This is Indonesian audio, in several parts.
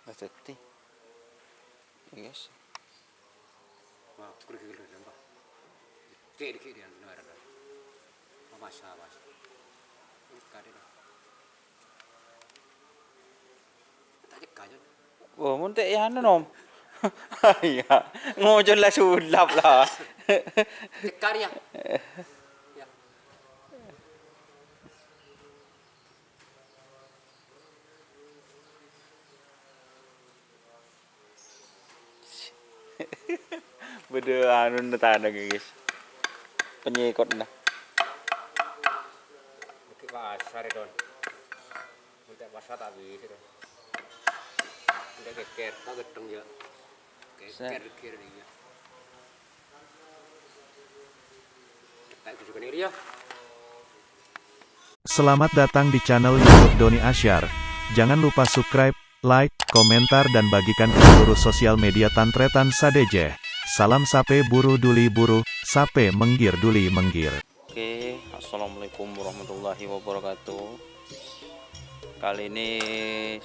Pasti, yes. Wah, kulit nambah. Dikit dia benar. Masa. Kade dah. Tadi kajon. Oh, muntik ya anu nom. Iya, ngojon lah sulap lah. Tekar ya. Ya. Beda anu tanda guys. Penyekot nah. Dikit pasar don. Muntik pasar tak habis itu. Udah keker, tak gedeng ya. Keker dia. Tak juga ni dia. Selamat datang di channel YouTube Doni Asyar. Jangan lupa subscribe, like, komentar dan bagikan ke seluruh sosial media Tantretan Sadejeh. Salam sape buru duli buru, sape menggir duli menggir. Oke, assalamualaikum warahmatullahi wabarakatuh. Kali ini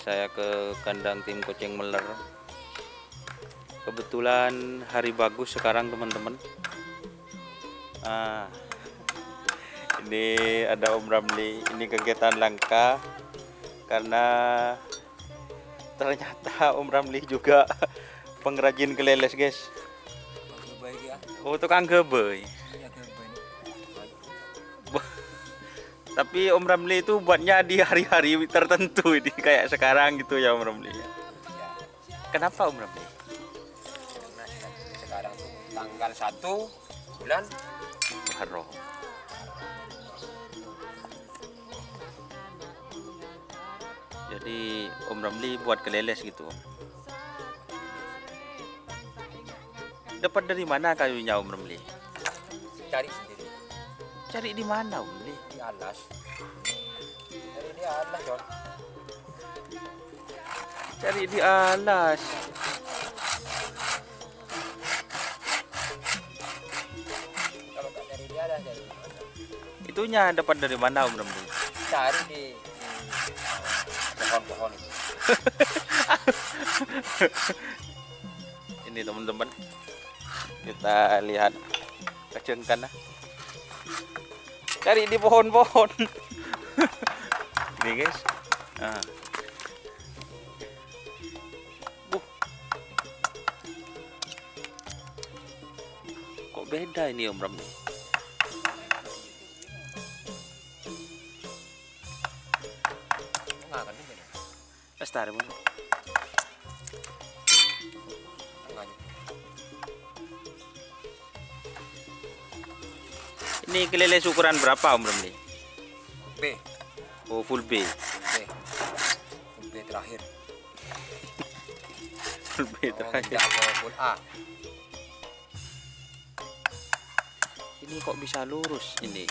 saya ke kandang tim kucing meler. Kebetulan hari bagus sekarang teman-teman. Ini ada Om Ramli. Ini kegiatan langka karena ternyata Om Ramli juga pengrajin keleles guys. Baik ya. Oh, tukang gebei. Tapi Om Ramli itu buatnya di hari-hari tertentu ini kayak sekarang gitu ya Om Ramli. Kenapa Om Ramli? Karena sekarang tuh tanggal 1 bulan Muharram. Jadi Om Ramli buat keleles gitu. Dapat dari mana kayunya Om Ramli? cari sendiri Cari di mana Om Ramli? di alas. Dari di alas, John. Cari di alas. Kalau tak cari di alas, cari di mana? Itunya dapat dari mana Om Ramli? Cari di pohon-pohon itu. Ini teman-teman, kita lihat kecengkan lah. Cari di pohon-pohon. Ini guys. Kok beda ini Om Ramli? Enggak kan ini. Lestari bun. Enggak. Ini keleles ukuran berapa Om Ramli? B. Oh, full B. B terakhir. Full B terakhir. Tidak ke full A. Ini kok bisa lurus ini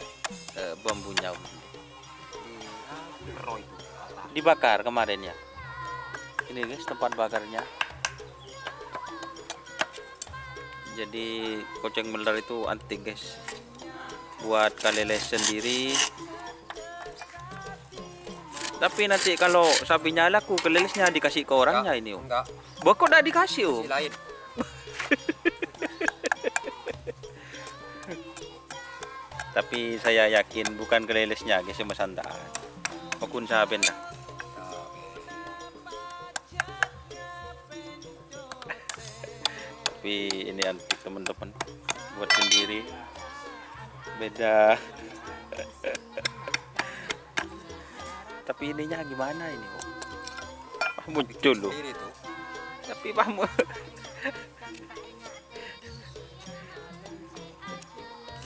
bambunya Om Ramli? Di roy itu. Dibakar kemarin ya. Ini guys tempat bakarnya. Jadi kucing meler itu antik guys. Buat kaleles sendiri. Tapi nanti kalau sapinya laku kelelesnya dikasih ke orangnya ini Om. Enggak. Kok udah dikasih Om? Si lain. Tapi saya yakin bukan kelelesnya guys yang mesandaan. Okun saben lah. Tapi ini antik teman-teman, buat sendiri beda. Tapi ininya gimana ini Om? Muncul loh. Sendiri tuh. Tapi paham.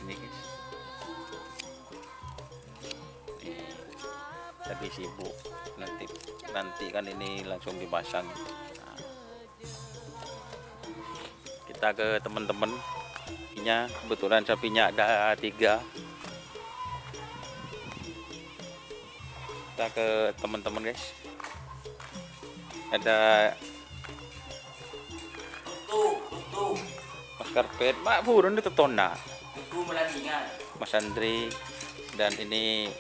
Ini guys. Lagi sibuk. Nanti kan ini langsung dipasang. Nah, kita ke teman-teman. Kebetulan sapinya ada 3. Kita ke teman-teman guys. Ada Mas Karpet, Mak Burun itu Tona, Mas Andri, dan ini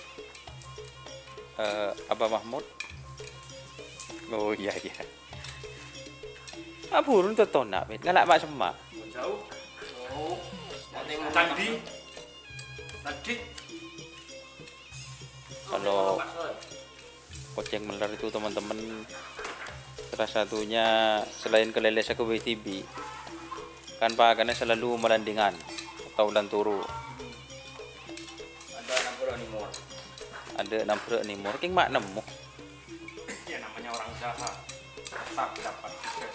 Abah Mahmud. Oh iya. Mak burun tuh tonak, bet. Ngalak mak semak. Jauh. Oh. Candi. Tadi. Kalau Poceng Melar itu teman-teman, salah satunya selain Keleles aku WTB kan pakannya selalu melandingan atau lanturu. Ada 60 nih mor. Ada 60 nih mur king mak nemu. Ya namanya orang usaha. Tetap dapat sukses.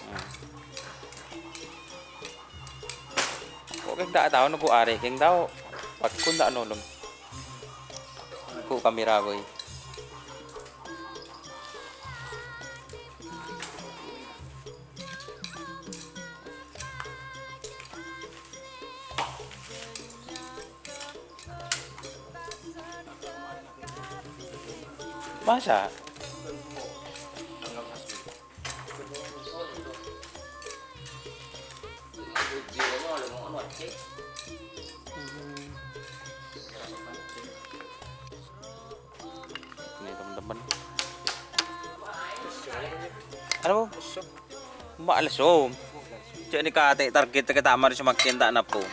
Kok king tak tahu aku are king tahu. Aku tak nolong. Aku kamera boy. Masa? Ini teman-teman. Ano? Mak lesum. Cek ni kate target ke tak mari semakin tak napo.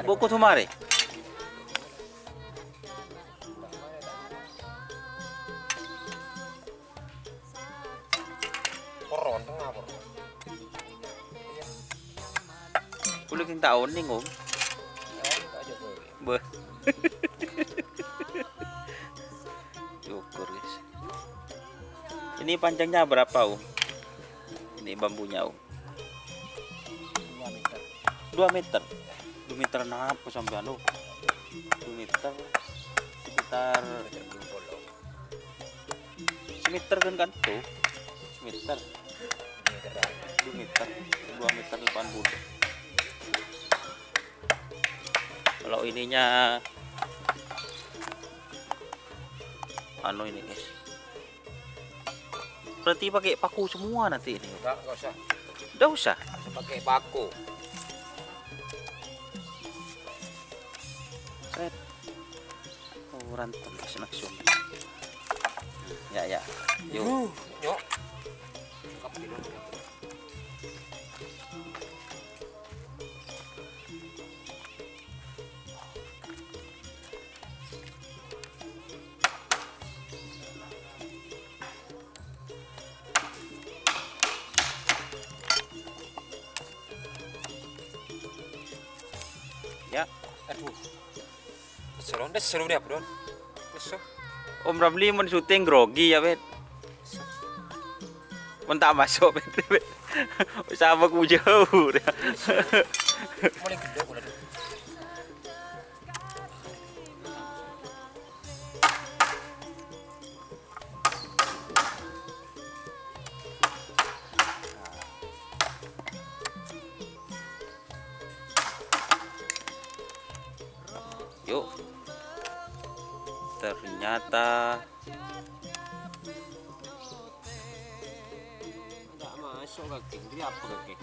Buku tu mari. Koron tengah koron. Kulo king taon ning om. Beh. Syukur guys. Ini panjangnya berapa om? Ini bambunya om. 2 meter. 2 meter apa sampai anu? 2 meter sekitar semeter kan tuh. Semeter. 2 meter. 2 meter 80. Kalau ininya anu ini guys. Berarti pakai paku semua nanti ini. Enggak usah. Udah usah. Pakai paku. Seret. Oh, rantem senaksum. Ya ya. Yuk. Yuk. Kapan dulu? Ya. Aduh. Seru nih, Bro. Besok. Om Ramli mau syuting grogi ya, Bet. Men tak masuk, Bet. Sama ku jauh. Paling gede pula tuh. Yuk. Ternyata Enggak masuk kaki. Ini apa kaki?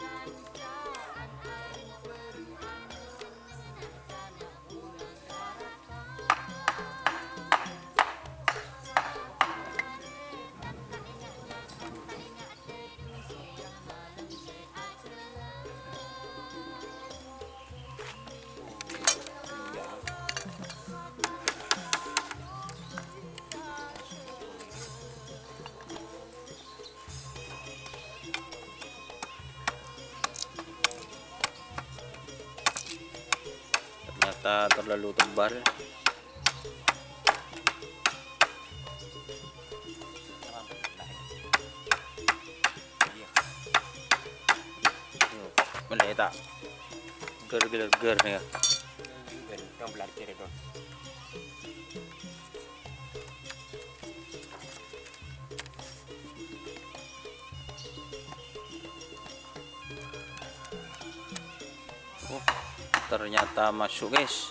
ternyata terlalu tebal. Mana tak? Ger nih ya. Yang belar kiri dong. Oh, ternyata masuk guys.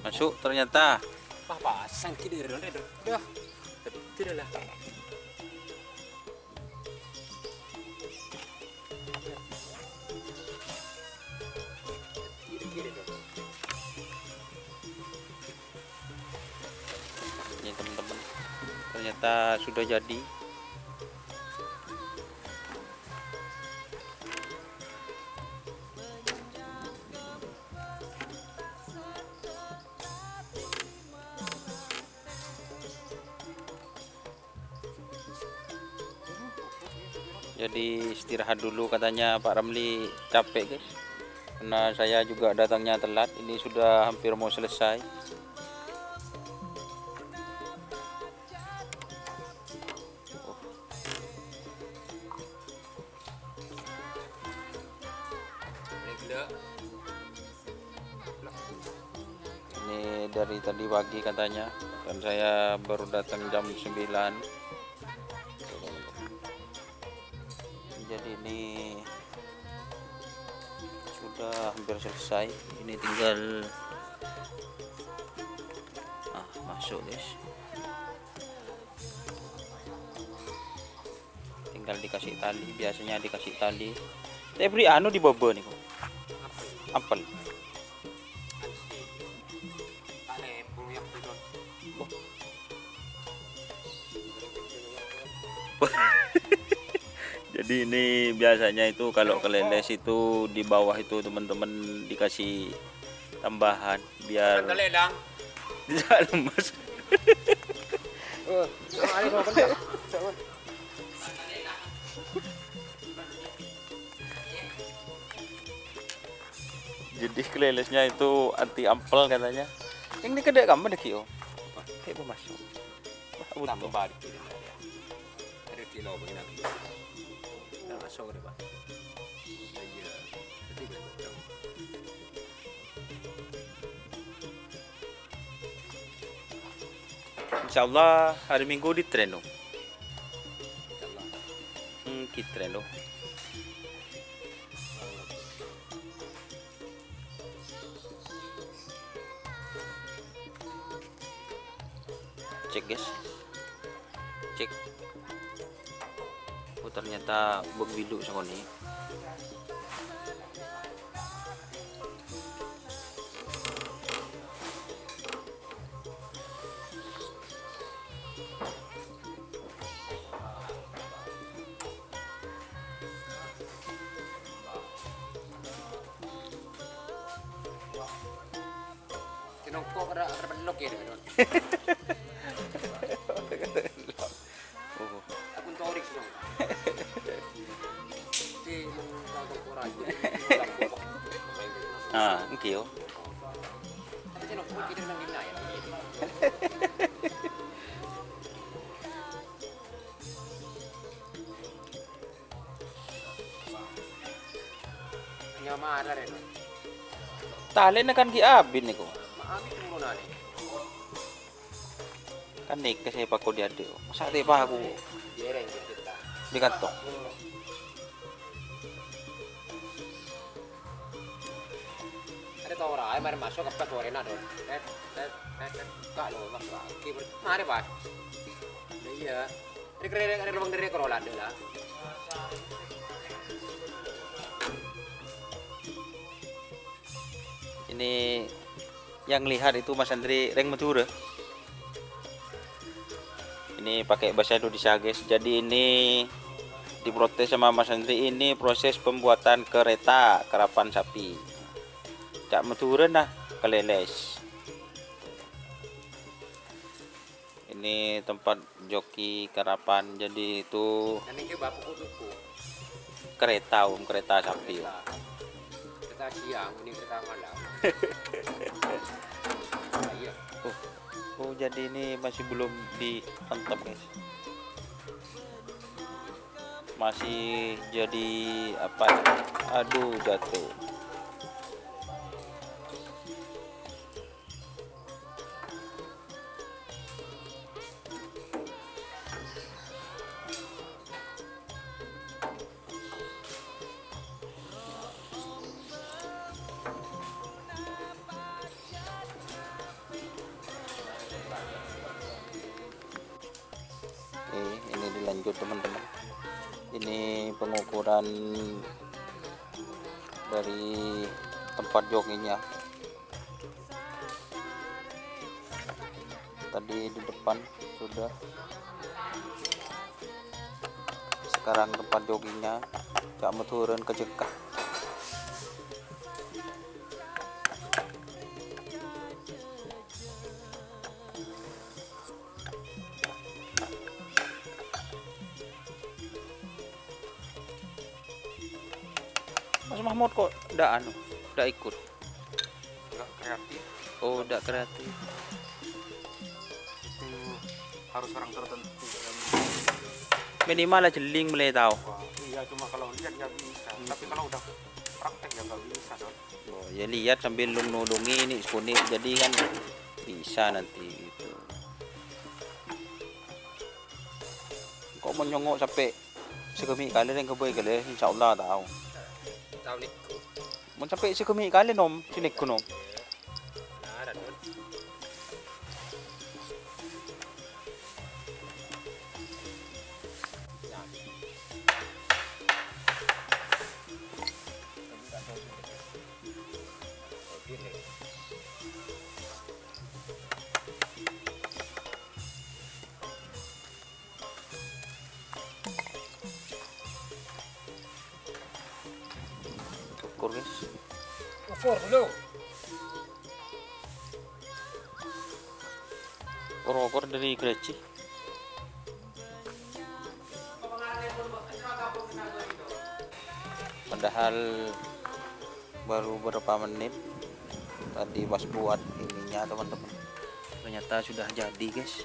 Masuk ternyata. Pasang kiri dong, udah. Tidak lah. sedikit itu. Ini teman-teman, ternyata sudah jadi. Jadi istirahat dulu katanya Pak Ramli, capek guys, karena saya juga datangnya telat. Ini sudah hampir mau selesai. Ini dari tadi pagi katanya, dan saya baru datang jam 9. Jadi ini sudah hampir selesai. Ini tinggal masuk guys, tinggal dikasih tali. Biasanya dikasih tali, tapi beri anu di bobo nih kok, apel. Jadi ini biasanya itu kalau keleles itu di bawah itu teman-teman dikasih tambahan biar Lelang. tidak lemas. Jadi kelelesnya itu anti ampel katanya. Yang ini kedek kamu deh kio. Kayak masuk. Tambah balik ini. Ada kilo begini. Masuk deh, Pak. Iya. Jadi betul. Insya Allah hari Minggu di Treno. Insyaallah. Di Treno. Cek guys, cek. Oh ternyata begitu sekali. Kinongko kada perlok ya, Don. Oh. Akun torik dong. Di mengkagok orang. Kio. Ada kinongko kita nang gina ya. Nyamara rin. Tali na kan giabin niko. Maami turun na ni. Kan nik kasi pa ko diade. Masa di pa ako Direng kita. di kantong. Ada tau orang, ay mari masuk apa sore na Don. Kak lo mas lagi. Mari Pak. Iya. Ini keren ada lubang dari kerola lah. Ini yang lihat itu Mas Andri reng Madura. Ini pakai bahasa Indonesia guys. Jadi ini diprotes sama Mas Andri, ini proses pembuatan kereta karapan sapi. Cak Madura nah keleles. Ini tempat joki karapan. Jadi itu Dan ini bapak kutuku. kereta kereta sapi. Kereta siang, ini kereta malam. Iya. Oh jadi ini masih belum diantap guys, masih jadi apa ya? Aduh jatuh. Ini dilanjut teman-teman. Ini pengukuran dari tempat joggingnya. Tadi di depan sudah, sekarang tempat joggingnya. Cak mau turun ke jekah. Mas Mahmud kok udah ikut? Nggak kreatif. Oh, udah kreatif. Itu harus orang tertentu. Minimal lah jeling mulai tahu. Wah, iya, cuma kalau lihat ya bisa. Tapi kalau udah praktek ya nggak bisa dong. Oh, ya lihat sambil nulungi ini kuning, jadi kan bisa nanti gitu. Kok menyongok sampai sekemi kali yang keboy kali, insya Allah tahu. Tahu nih. Mau sampai sekemi kali nom, sini ku nom. Nah, ada Don. Ya. Ukur guys. Ukur dulu. Ukur dari Greci. Padahal baru beberapa menit tadi pas buat ininya teman-teman, ternyata sudah jadi guys,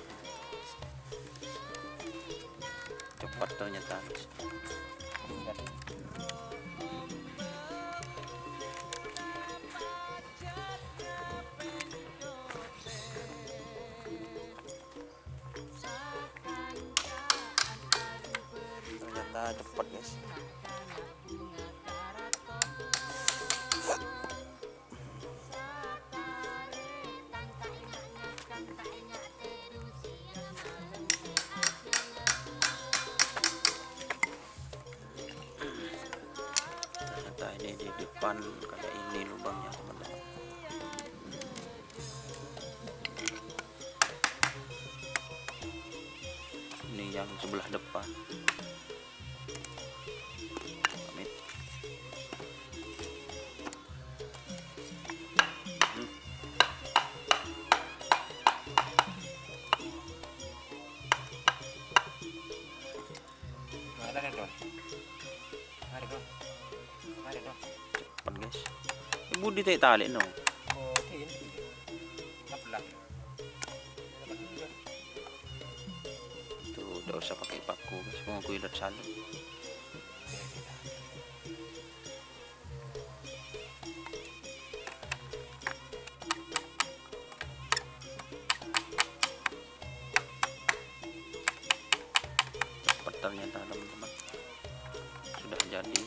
cepat ternyata guys. Ternyata cepat guys. Ternyata ini di depan kayak ini lubangnya teman-teman. Ini yang sebelah depan. Amit. Ada Don. Ada Don. Ada Don. Cepat guys. Ibu ditarik tali no. Oh, ini. Apa Tuh udah usah pakai paku guys. Mau aku lihat salut. Cepat ternyata teman-teman. Sudah jadi.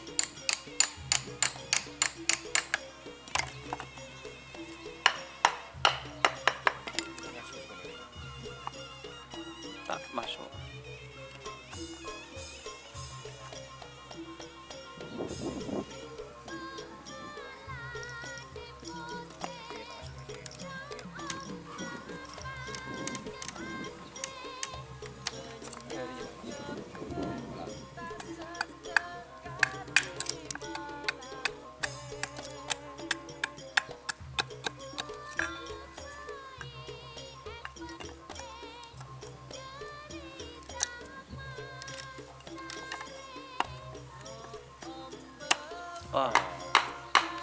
Tak masuk. Wah,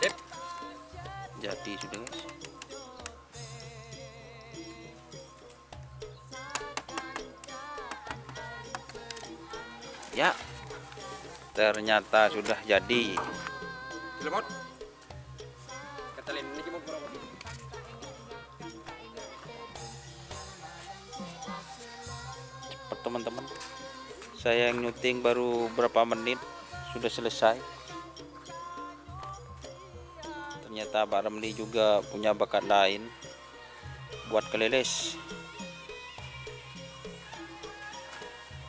Sip. jadi sudah guys. Ya, ternyata sudah jadi. Lemot. Ketelin ini cuma berapa? Cepat teman-teman. Saya yang nyuting baru berapa menit sudah selesai. Ternyata Pak Ramli juga punya bakat lain buat keleles.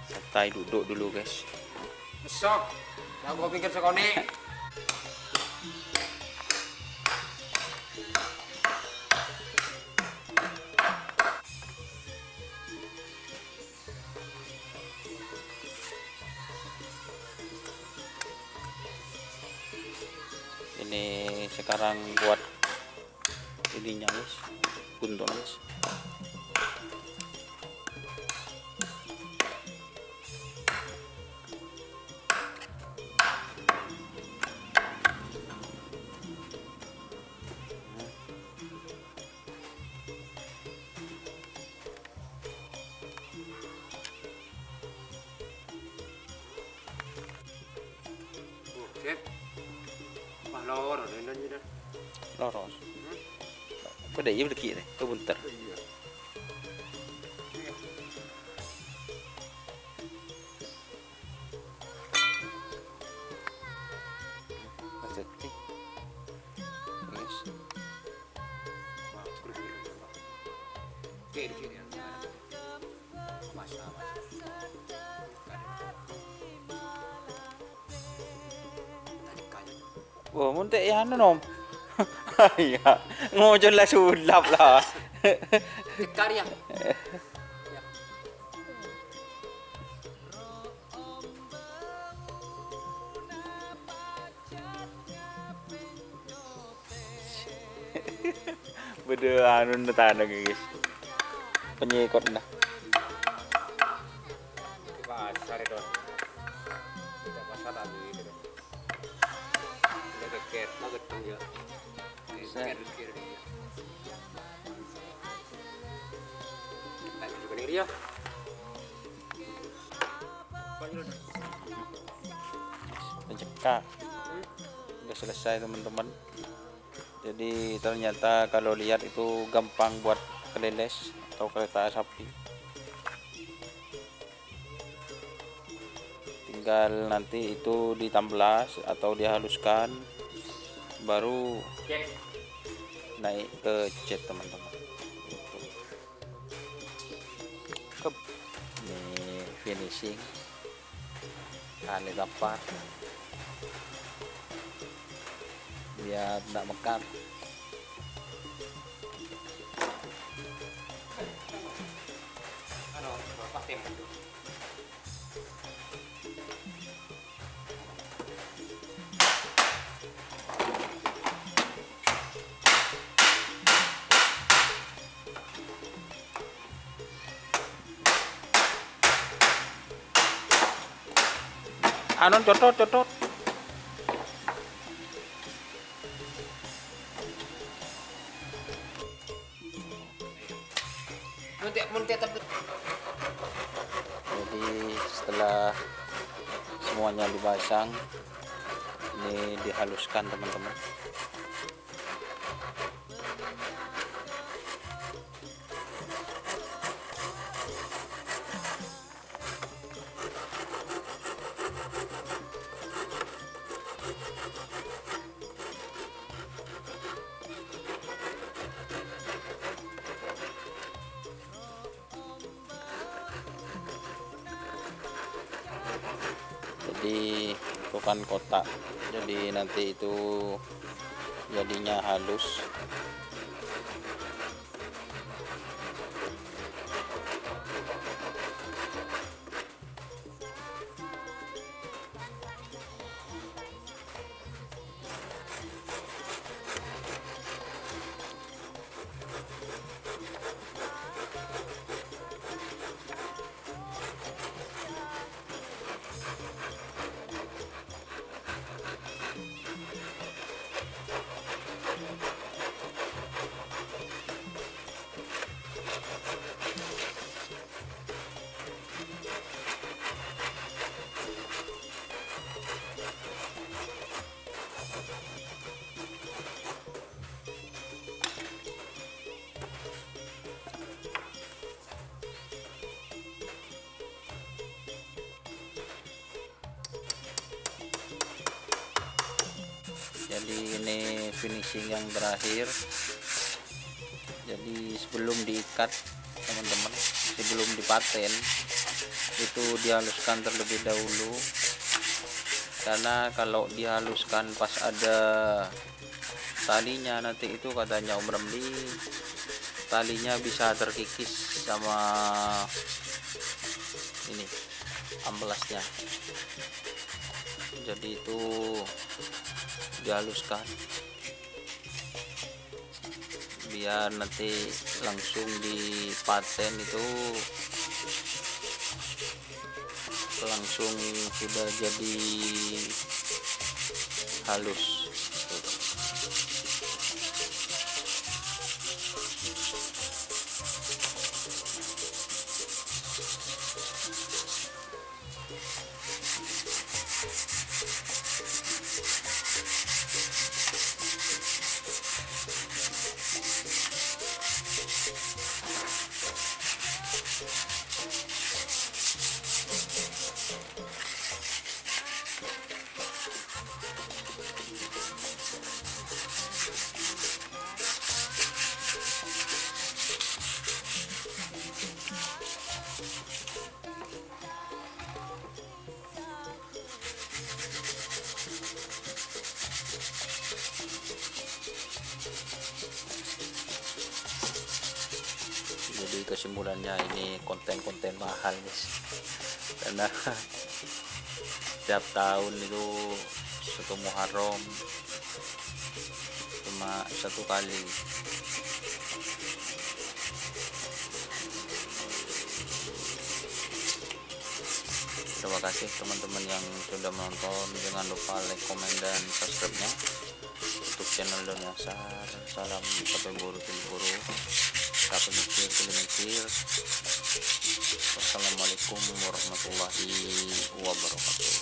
Santai duduk dulu guys. Besok. Nah, gua pikir sekone. Ini sekarang buat ininya guys, buntung guys. Sip. Wah, lor ini dah. Loros. Pada iya beli deh, kebunter. Iya. Pasti. Guys. Wah, kurang. Oke, di sini. Masa. Wah, muntik ya anu nom. Iya, ngojol lah sulap lah. Tekar ya. Beda anu tanda guys. Penyekot dah. Pasar itu. Kita pasar tadi itu. Udah keket, banget tuh ya. Keket dia. Tadi juga nih dia. Pencekak. Udah selesai teman-teman. Jadi ternyata kalau lihat itu gampang buat keleles atau kereta sapi. Tinggal nanti itu ditamblas atau dihaluskan, baru naik ke jet teman-teman. Ini finishing kali dapat biar tidak mekat. Ano, bapak tim. Anu cocot. Muntik tapi Jadi setelah semuanya dipasang, ini dihaluskan teman-teman. Jadi itu kan kotak, jadi nanti itu jadinya halus. Jadi ini finishing yang terakhir. Jadi sebelum diikat teman-teman, sebelum dipaten itu dihaluskan terlebih dahulu, karena kalau dihaluskan pas ada talinya nanti itu katanya Om Ramli talinya bisa terkikis sama ini amplasnya. jadi itu dihaluskan biar nanti langsung dipaten itu langsung sudah jadi halus. Jadi kesimpulannya ini konten-konten mahal guys, karena setiap tahun itu satu Muharram cuma satu kali. Terima kasih teman-teman yang sudah menonton, jangan lupa like, komen, dan subscribe nya untuk channel Doni Asyar. Salam sampai buru buru, sampai mikir. Wassalamualaikum warahmatullahi wabarakatuh.